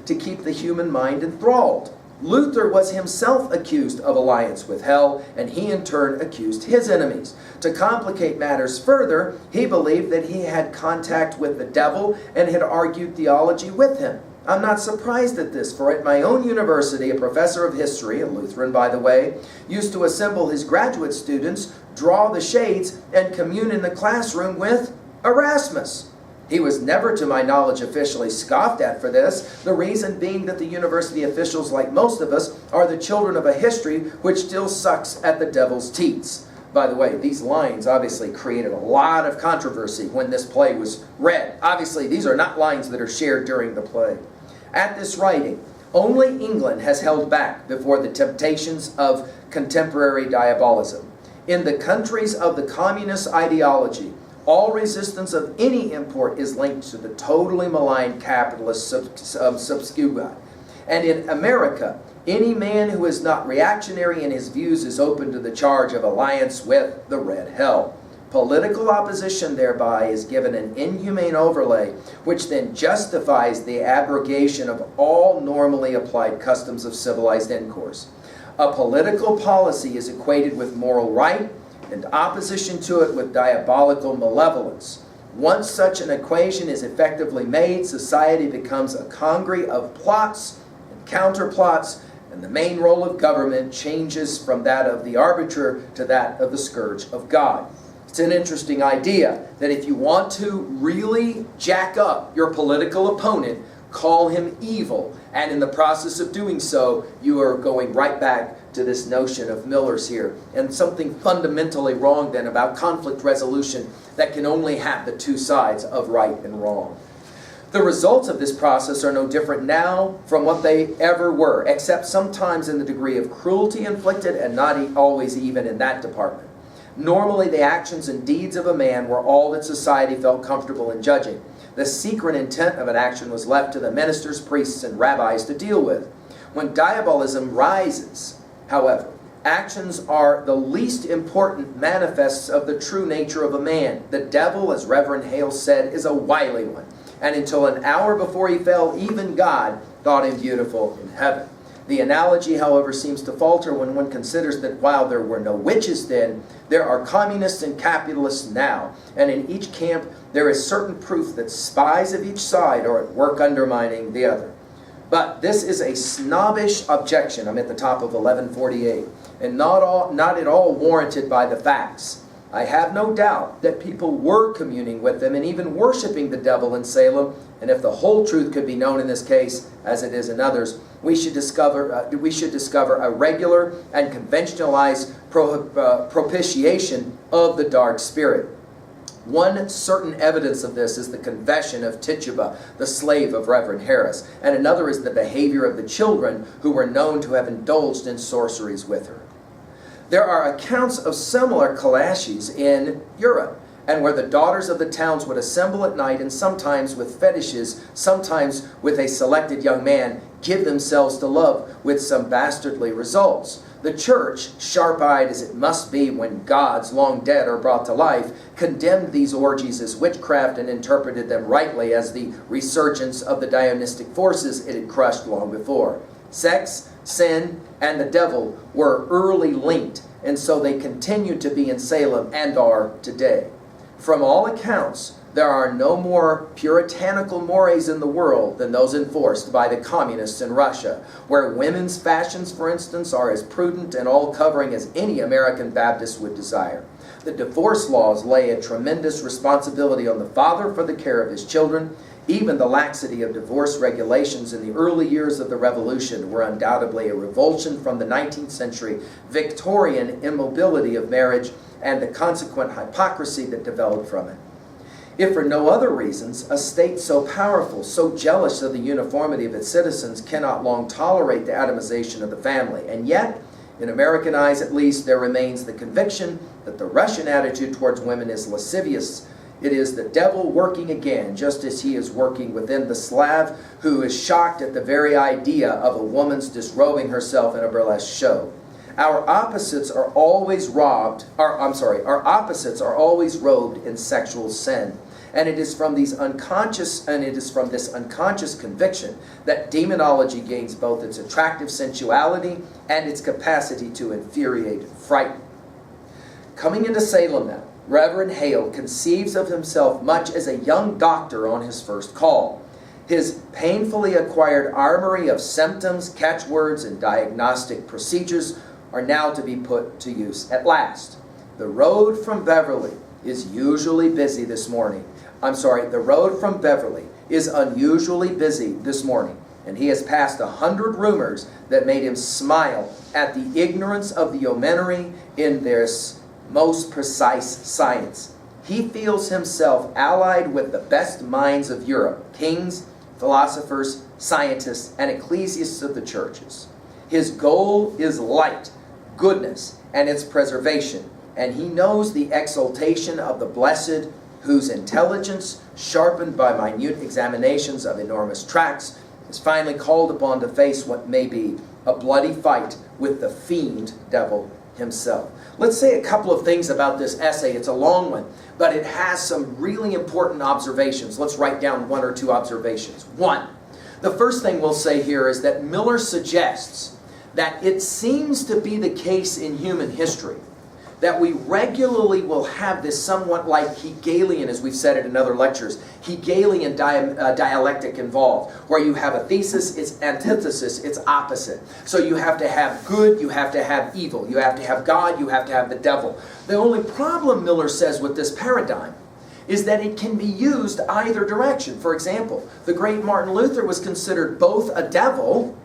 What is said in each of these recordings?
to keep the human mind enthralled. Luther was himself accused of alliance with hell, and he in turn accused his enemies. To complicate matters further, he believed that he had contact with the devil and had argued theology with him. I'm not surprised at this, for at my own university, a professor of history, a Lutheran by the way, used to assemble his graduate students, draw the shades, and commune in the classroom with Erasmus. He was never, to my knowledge, officially scoffed at for this, the reason being that the university officials, like most of us, are the children of a history which still sucks at the devil's teats. By the way, these lines obviously created a lot of controversy when this play was read. Obviously, these are not lines that are shared during the play. At this writing, only England has held back before the temptations of contemporary diabolism. In the countries of the communist ideology, all resistance of any import is linked to the totally malign capitalist subscribe. And in America, any man who is not reactionary in his views is open to the charge of alliance with the red hell. Political opposition thereby is given an inhumane overlay, which then justifies the abrogation of all normally applied customs of civilized intercourse. A political policy is equated with moral right, and opposition to it with diabolical malevolence. Once such an equation is effectively made, society becomes a congery of plots and counterplots, and the main role of government changes from that of the arbiter to that of the scourge of God. It's an interesting idea that if you want to really jack up your political opponent, call him evil. And in the process of doing so, you are going right back to this notion of Miller's here. And something fundamentally wrong then about conflict resolution that can only have the two sides of right and wrong. The results of this process are no different now from what they ever were, except sometimes in the degree of cruelty inflicted and not always even in that department. Normally, the actions and deeds of a man were all that society felt comfortable in judging. The secret intent of an action was left to the ministers, priests, and rabbis to deal with. When diabolism rises, however, actions are the least important manifests of the true nature of a man. The devil, as Reverend Hale said, is a wily one, and until an hour before he fell, even God thought him beautiful in heaven. The analogy, however, seems to falter when one considers that while there were no witches then, there are communists and capitalists now, and in each camp there is certain proof that spies of each side are at work undermining the other. But this is a snobbish objection. I'm at the top of 1148, and not at all warranted by the facts. I have no doubt that people were communing with them and even worshiping the devil in Salem, and if the whole truth could be known in this case, as it is in others, we should discover a regular and conventionalized propitiation of the dark spirit. One certain evidence of this is the confession of Tituba, the slave of Reverend Harris, and another is the behavior of the children who were known to have indulged in sorceries with her. There are accounts of similar calashes in Europe, and where the daughters of the towns would assemble at night and sometimes with fetishes, sometimes with a selected young man, give themselves to love with some bastardly results. The church, sharp-eyed as it must be when gods long dead are brought to life, condemned these orgies as witchcraft and interpreted them rightly as the resurgence of the Dionistic forces it had crushed long before. Sex, sin, and the devil were early linked, and so they continue to be in Salem and are today. From all accounts, there are no more puritanical mores in the world than those enforced by the communists in Russia, where women's fashions, for instance, are as prudent and all-covering as any American Baptist would desire. The divorce laws lay a tremendous responsibility on the father for the care of his children. Even the laxity of divorce regulations in the early years of the Revolution were undoubtedly a revulsion from the 19th century Victorian immobility of marriage and the consequent hypocrisy that developed from it. If for no other reasons, a state so powerful, so jealous of the uniformity of its citizens, cannot long tolerate the atomization of the family. And yet, in American eyes at least, there remains the conviction that the Russian attitude towards women is lascivious. It is the devil working again, just as he is working within the Slav who is shocked at the very idea of a woman's disrobing herself in a burlesque show. Our opposites are always robed in sexual sin, And it is from this unconscious conviction that demonology gains both its attractive sensuality and its capacity to infuriate and frighten. Coming into Salem now, Reverend Hale conceives of himself much as a young doctor on his first call. His painfully acquired armory of symptoms, catchwords, and diagnostic procedures are now to be put to use at last. The road from Beverly is usually busy this morning. The road from Beverly is unusually busy this morning, and he has passed 100 rumors that made him smile at the ignorance of the yeomanry in this most precise science. He feels himself allied with the best minds of Europe, kings, philosophers, scientists, and ecclesiasts of the churches. His goal is light, goodness, and its preservation, and he knows the exaltation of the blessed, whose intelligence, sharpened by minute examinations of enormous tracts, is finally called upon to face what may be a bloody fight with the fiend devil himself. Let's say a couple of things about this essay. It's a long one, but it has some really important observations. Let's write down one or two observations. One, the first thing we'll say here is that Miller suggests that it seems to be the case in human history that we regularly will have this somewhat like Hegelian, as we've said it in other lectures, Hegelian dialectic involved, where you have a thesis, its antithesis, its opposite. So you have to have good, you have to have evil, you have to have God, you have to have the devil. The only problem, Miller says, with this paradigm is that it can be used either direction. For example, the great Martin Luther was considered both a devil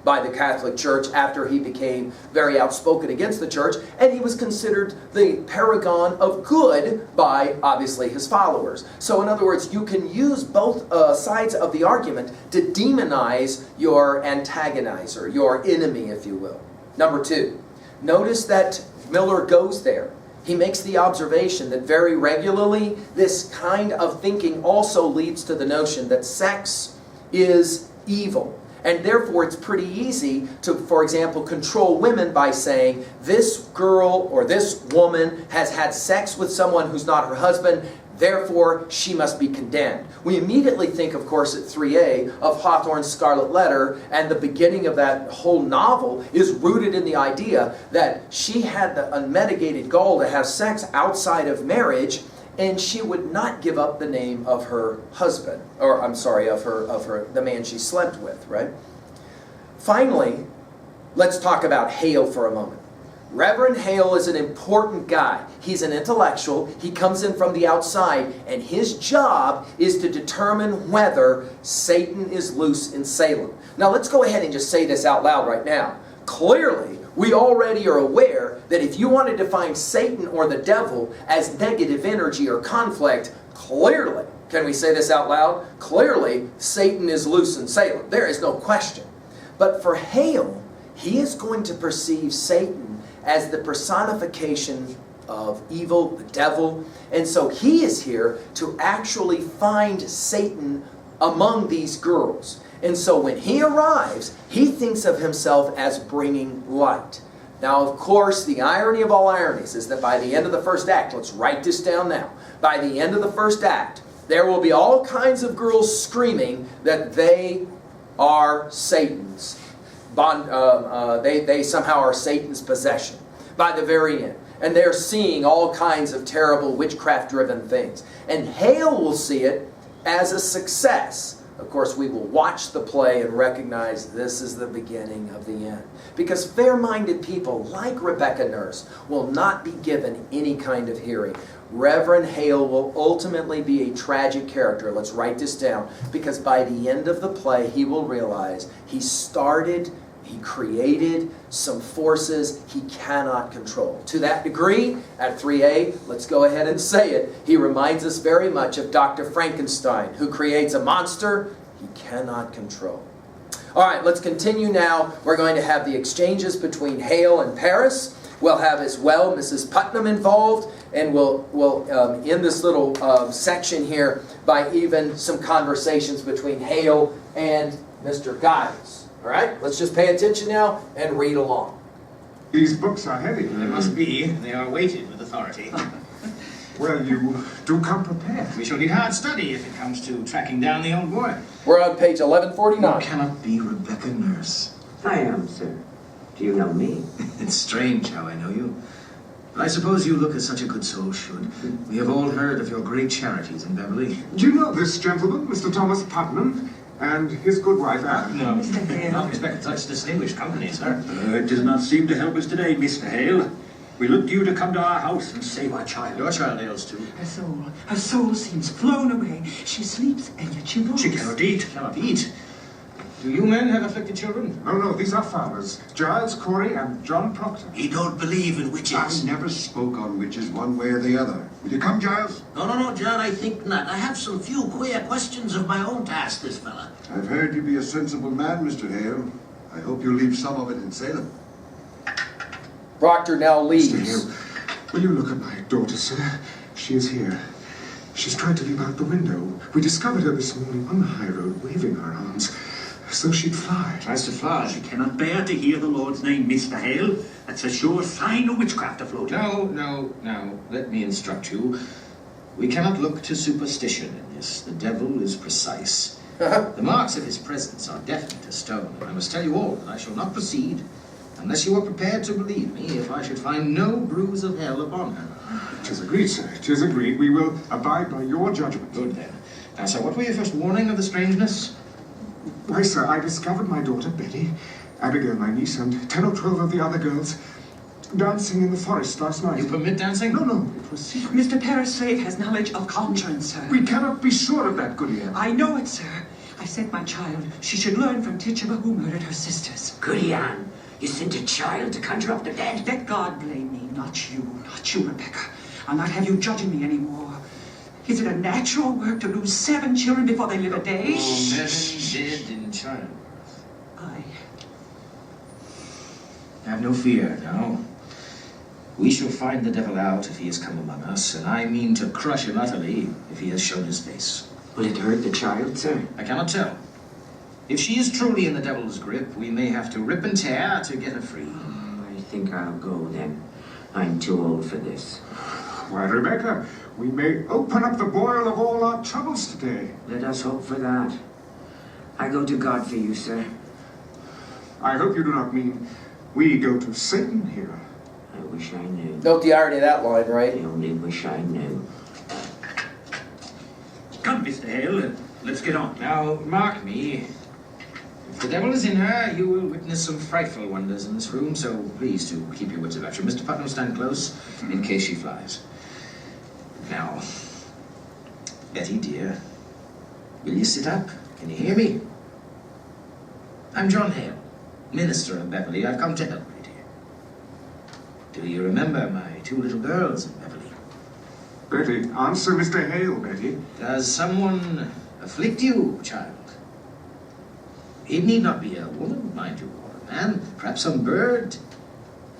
by the Catholic Church after he became very outspoken against the church, and he was considered the paragon of good by, obviously, his followers. So in other words, you can use both sides of the argument to demonize your antagonizer, your enemy, if you will. Number two, notice that Miller goes there. He makes the observation that very regularly this kind of thinking also leads to the notion that sex is evil. And therefore, it's pretty easy to, for example, control women by saying, this girl or this woman has had sex with someone who's not her husband, therefore she must be condemned. We immediately think, of course, at 3a of Hawthorne's Scarlet Letter, and the beginning of that whole novel is rooted in the idea that she had the unmitigated gall to have sex outside of marriage, and she would not give up the name of her husband, or I'm sorry, of the man she slept with, right? Finally, let's talk about Hale for a moment. Reverend Hale is an important guy. He's an intellectual. He comes in from the outside, and his job is to determine whether Satan is loose in Salem. Now, let's go ahead and just say this out loud right now. Clearly, we already are aware that if you want to define Satan or the devil as negative energy or conflict, clearly, can we say this out loud? Clearly, Satan is loose in Salem. There is no question. But for Hale, he is going to perceive Satan as the personification of evil, the devil. And so he is here to actually find Satan among these girls. And so when he arrives, he thinks of himself as bringing light. Now, of course, the irony of all ironies is that by the end of the first act, let's write this down now. By the end of the first act, there will be all kinds of girls screaming that they are Satan's. They somehow are Satan's possession by the very end. And they're seeing all kinds of terrible witchcraft-driven things. And Hale will see it as a success. Of course, we will watch the play and recognize this is the beginning of the end. Because fair-minded people, like Rebecca Nurse, will not be given any kind of hearing. Reverend Hale will ultimately be a tragic character. Let's write this down. Because by the end of the play, he will realize he created some forces he cannot control. To that degree, at 3a, let's go ahead and say it, he reminds us very much of Dr. Frankenstein, who creates a monster he cannot control. All right, let's continue now. We're going to have the exchanges between Hale and Paris. We'll have as well Mrs. Putnam involved, and we'll end this little section here by even some conversations between Hale and Mr. Giles. All right, let's just pay attention now and read along. These books are heavy. They must be. They are weighted with authority. Well, you do come prepared. We shall need hard study if it comes to tracking down the old boy. We're on page 1149. You cannot be Rebecca Nurse. I am, sir. Do you know me? It's strange how I know you. But I suppose you look as such a good soul should. We have all heard of your great charities in Beverly. Do you know this gentleman, Mr. Thomas Putnam, and his good wife, Anne? No. Mr. Hale. Not expect such distinguished company, sir. It does not seem to help us today, Mr. Hale. We looked to you to come to our house and save our child. Your child ails too. Her soul seems flown away. She sleeps, and yet she walks. She cannot eat. Cannot eat. Do you men have afflicted children? Oh, no, these are fathers. Giles Corey and John Proctor. He don't believe in witches. I never spoke on witches one way or the other. Will you come, Giles? No, John, I think not. I have some few queer questions of my own to ask this fella. I've heard you be a sensible man, Mr. Hale. I hope you leave some of it in Salem. Proctor now Mr. leaves. Hale, will you look at my daughter, sir? She is here. She's tried to leap out the window. We discovered her this morning on the high road, waving her arms, as though she'd fly. Tries to fly. She cannot bear to hear the Lord's name, Mr. Hale. That's a sure sign of witchcraft afloat. No. Let me instruct you. We cannot look to superstition in this. The devil is precise. The marks of his presence are definite as stone. I must tell you all that I shall not proceed unless you are prepared to believe me if I should find no bruise of hell upon her. 'Tis agreed, sir. 'Tis agreed. We will abide by your judgment. Good then. Now, sir, what were your first warning of the strangeness? Why, sir, I discovered my daughter Betty, Abigail, my niece, and 10 or 12 of the other girls dancing in the forest last night. You permit dancing? No, it was secret. Mr. Paraslade has knowledge of conjuring, sir. We cannot be sure of that, Goody Ann. I know it, sir. I sent my child. She should learn from Tituba who murdered her sisters. Goody Ann, you sent a child to conjure up the dead? Let God blame me, not you, Rebecca. I'll not have you judging me anymore. Is it a natural work to lose 7 children before they live a day? 7 dead in childbirth. Have no fear, now. We shall find the devil out if he has come among us, and I mean to crush him utterly if he has shown his face. Will it hurt the child, sir? I cannot tell. If she is truly in the devil's grip, we may have to rip and tear to get her free. I think I'll go then. I'm too old for this. Why, Rebecca, we may open up the boil of all our troubles today. Let us hope for that. I go to God for you, sir. I hope you do not mean we go to Satan here. I wish I knew. Note the irony of that line, I right? only wish I knew. Come, Mr. Hale, let's get on. Now, mark me. If the devil is in her, you will witness some frightful wonders in this room, so please do keep your wits about you. Mr. Putnam, stand close, in case she flies. Now, Betty, dear, will you sit up? Can you hear me? I'm John Hale, minister of Beverly. I've come to help you, dear. Do you remember my 2 little girls in Beverly? Betty, answer Mr. Hale, Betty. Does someone afflict you, child? It need not be a woman, mind you, or a man. Perhaps some bird,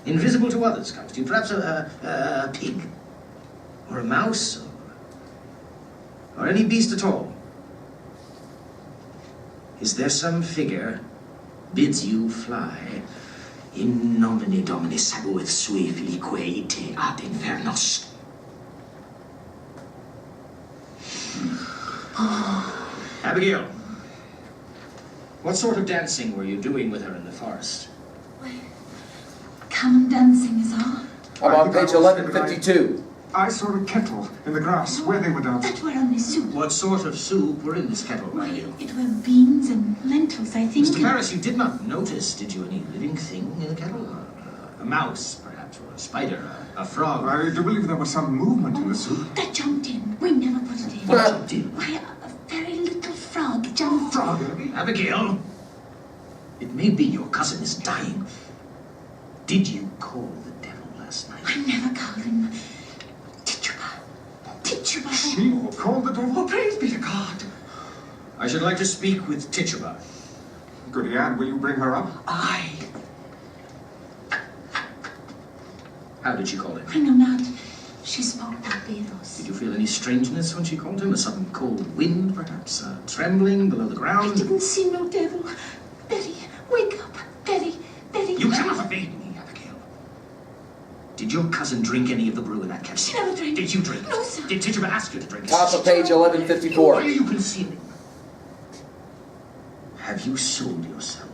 invisible to others, comes to you. Perhaps a pig, or a mouse, or any beast at all. Is there some figure bids you fly? In nomine Domini sabueth sui filique ite ad infernos. Abigail, what sort of dancing were you doing with her in the forest? Common dancing is on. I'm on page 1152. I saw a kettle in the grass where they were dancing. That were only soup. What sort of soup were in this kettle, Why, Abigail? it were beans and lentils, I think. Mr. Harris, you did not notice, did you, any living thing in the kettle? A mouse, perhaps, or a spider, a frog? I do believe there was some movement in the soup. That jumped in. We never put it in. What jumped in? Why, a very little frog jumped. Frog. Abigail, it may be your cousin is dying. Did you call the devil last night? I never called him. Tituba. She called the devil. Oh, praise be to God. I should like to speak with Tituba. Goody Ann, will you bring her up? Aye. How did she call him? I know not. She spoke Barbados. Did you feel any strangeness when she called him? A sudden cold wind, perhaps? Trembling below the I ground? didn't see no devil. Betty, wake up. Betty. You cannot evade me, Abigail. Did your cousin cousin drink any of the brew in that kettle? She never drank. Did you drink it? No, sir. Did Tituba ask you to drink it? Top of page 1154. Why are you concealing? Have you sold yourself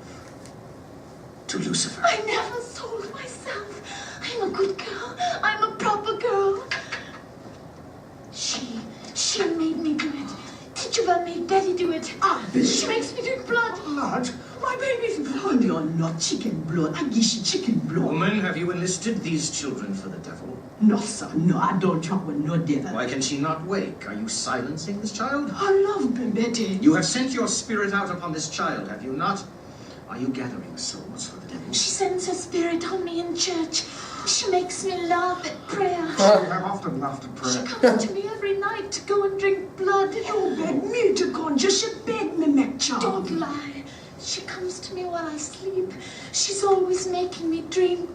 to Lucifer? I never sold myself. I'm a good girl. I'm a proper girl. She made me do it. Tituba made Betty do it. She makes me drink blood. Blood? My baby's blood. You're not chicken blood. I give you chicken blood. Woman, have you enlisted these children for the devil? No, sir. No, I don't talk with no devil. Why can she not wake? Are you silencing this child? I love Betty. You have sent your spirit out upon this child, have you not? Are you gathering souls for the devil? She sends her spirit on me in church. She makes me laugh at prayer. I've often laughed at She prayer. comes to me every night to go and drink blood. You beg me to conjure. She beg me make charm. Don't lie. She comes to me while I sleep. She's always making me dream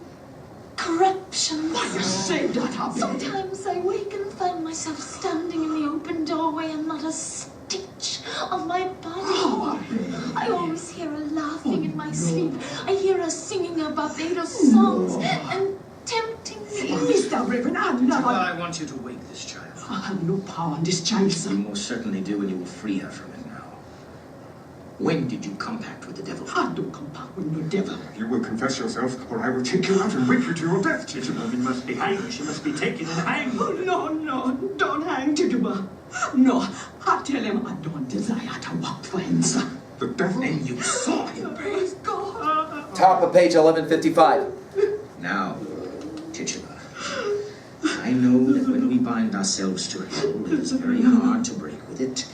corruption. Why you say that, Abby? Sometimes I wake and find myself standing in the open doorway and not a stitch of my body. Oh, Abby. I always hear her laughing in my sleep. I hear her singing her Barbados songs and tempting me. Mr. Reverend, I Well, never... I want you to wake this child. I have no power on this child, You sir. most certainly do, and you will free her from it now. When did you compact with the devil? I don't compact with no devil. You will confess yourself, or I will take you out and whip you to your death. Tituba must be hanged. She must be taken and hanged. Oh, no, don't hang Tituba. No, I tell him I don't desire to work for him, sir. The devil? And you saw him. Praise God. Top of page 1155. Now, Tituba, I know that when we bind ourselves to hell, it is very hard to break with it.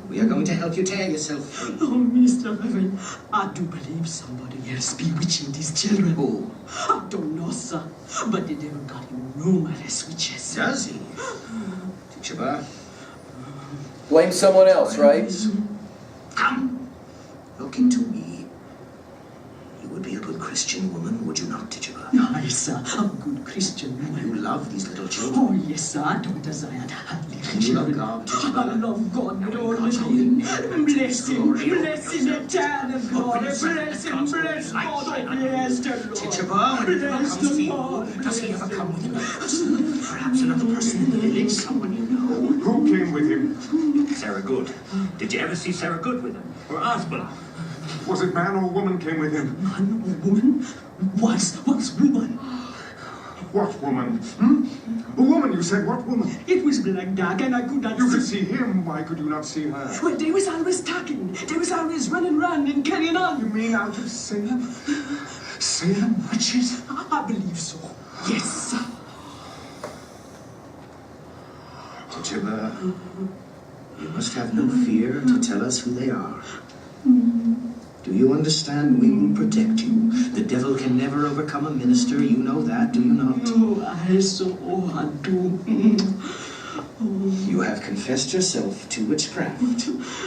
We are going to help you tear yourself free. Oh, Mr. Reverend, I do believe somebody else bewitching these children. Who? I don't know, sir, but the devil got him numerous witches. Does he? Tituba, Blame someone else, right? come. Look into me. You would be a good Christian woman, would you not, Tituba? Yes, sir, I'm a good Christian You woman. love these little Oh, children. yes, sir, I don't desire to have little And you love children. God, Tituba. I love God with all God's my holy being. name. Bless him, Glory. bless him, eternal glory. Bless him, bless God, oh, bless the Lord. Tituba, when the devil Bless comes to the you, Lord. does he ever come with another person? Perhaps another person in the village, someone you know. Who came with him? Sarah Good. Did you ever see Sarah Good with him? Or Osborne? Was it man or woman came with him? Man or woman? Was woman. What woman? A woman, you said. What woman? It was black dark and I could not You could see him. Why could you not see her? Well, they was always talking. They was always running around and carrying on. You mean out of Salem? Salem witches? I believe so. Yes, sir. Tituba, you must have no fear to tell us who they are. Do you understand? We will protect you. The devil can never overcome a minister. You know that, do you not? Oh, I do. You have confessed yourself to witchcraft,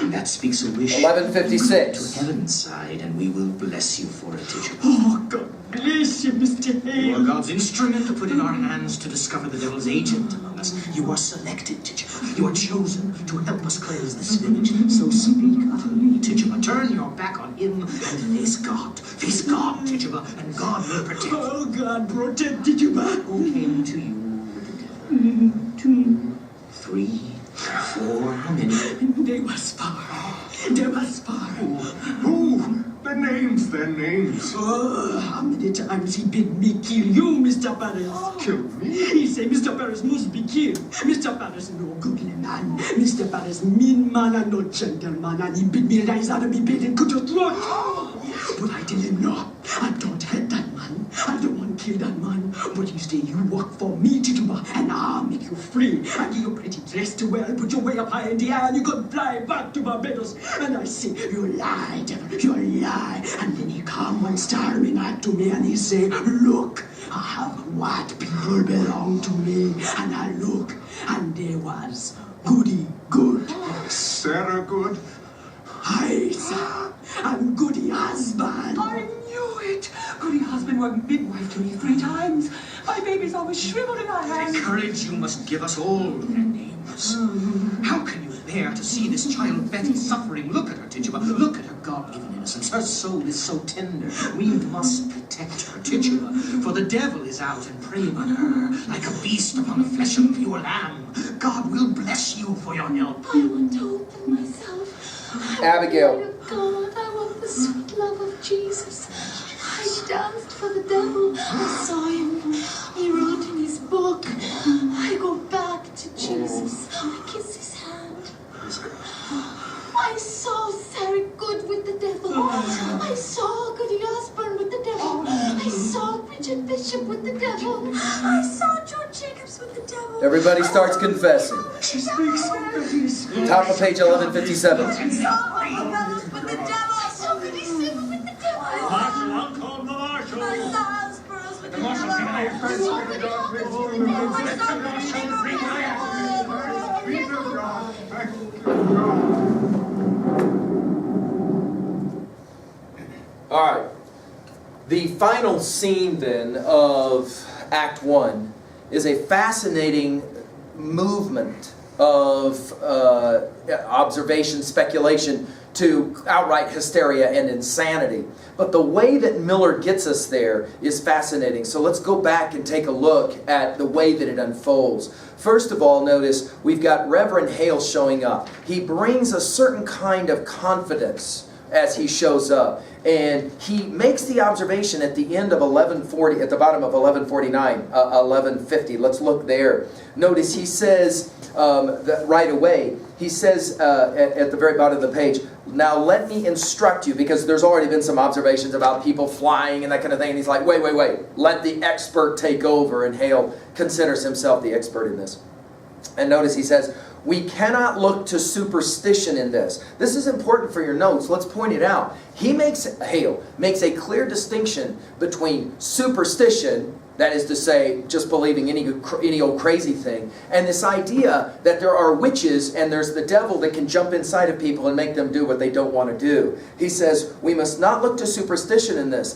and that speaks a wish to 1156. heaven's side, and we will bless you for it, Tituba. Oh, God bless you, Mr. You are Hale. God's instrument to put in our hands to discover the devil's agent among us. You are selected, Tituba. You are chosen to help us cleanse this village. So speak utterly, Tituba. Turn your back on him and face God. Face God, Tituba, and God will protect you. Oh, God protected you, man. Who came to you with the devil? 2, 3, 4, how many? They was far. They was far. Who? Their names. Oh, how many times he bid me kill you, Mr. Paris? Kill me? He say Mr. Paris must be killed. Mr. Paris no goodly man. Mr. Paris mean man and no gentleman. And he bid me rise out of me bed and cut your throat. But I tell him no. I don't hate that man. I don't want to kill that man. But you say you work for me, Tituba, and I'll make you free. I give you a pretty dress to wear, put your way up high in the air, and you could fly back to Barbados. And I say, you lie, devil, you lie. And then he come one starry night to me and he say, look, I have white people belong to me. And I look, and there was Goody Good. Sarah Good? Hi, sir. I'm Goody husband. I knew it. Goody husband was midwife to me 3 times. My baby's always shriveled in her hands. Courage, you must give us all their names. How can you there to see this child Betty suffering. Look at her, Tituba. Look at her God-given innocence. Her soul is so tender. We must protect her, Tituba, for the devil is out and preying on her like a beast upon the flesh of pure lamb. God will bless you for your help. I want to open myself. Abigail. I want God. I want the sweet love of Jesus. I danced for the devil. I saw him. He wrote in his book. I go back to Jesus. I kiss his hand. I saw Sarah Good with the devil. I saw Goody Osborne with the devil. I saw Bridget Bishop with the devil. I saw George Jacobs with the devil. Everybody starts confessing. She speaks so good. Top of page 1157. I saw Michael Bellows with the devil. I saw Goody Silver with the devil. Marshal, I'll call the marshal. I saw Alice Burroughs with the devil. marshal's behind. I saw Goody Hawkins with the devil. I saw Goody Silver with the devil. All right. The final scene then of Act 1 is a fascinating movement of observation, speculation, to outright hysteria and insanity. But the way that Miller gets us there is fascinating. So let's go back and take a look at the way that it unfolds. First of all, notice we've got Reverend Hale showing up. He brings a certain kind of confidence as he shows up. And he makes the observation at the end of 1140, at the bottom of 1149, 1150. Let's look there. Notice he says that right away, he says at the very bottom of the page, now let me instruct you, because there's already been some observations about people flying and that kind of thing. And he's like, wait, let the expert take over. And Hale considers himself the expert in this. And notice he says, we cannot look to superstition in this. This is important for your notes. Let's point it out. Hale makes a clear distinction between superstition, that is to say, just believing any old crazy thing, and this idea that there are witches and there's the devil that can jump inside of people and make them do what they don't want to do. He says, we must not look to superstition in this.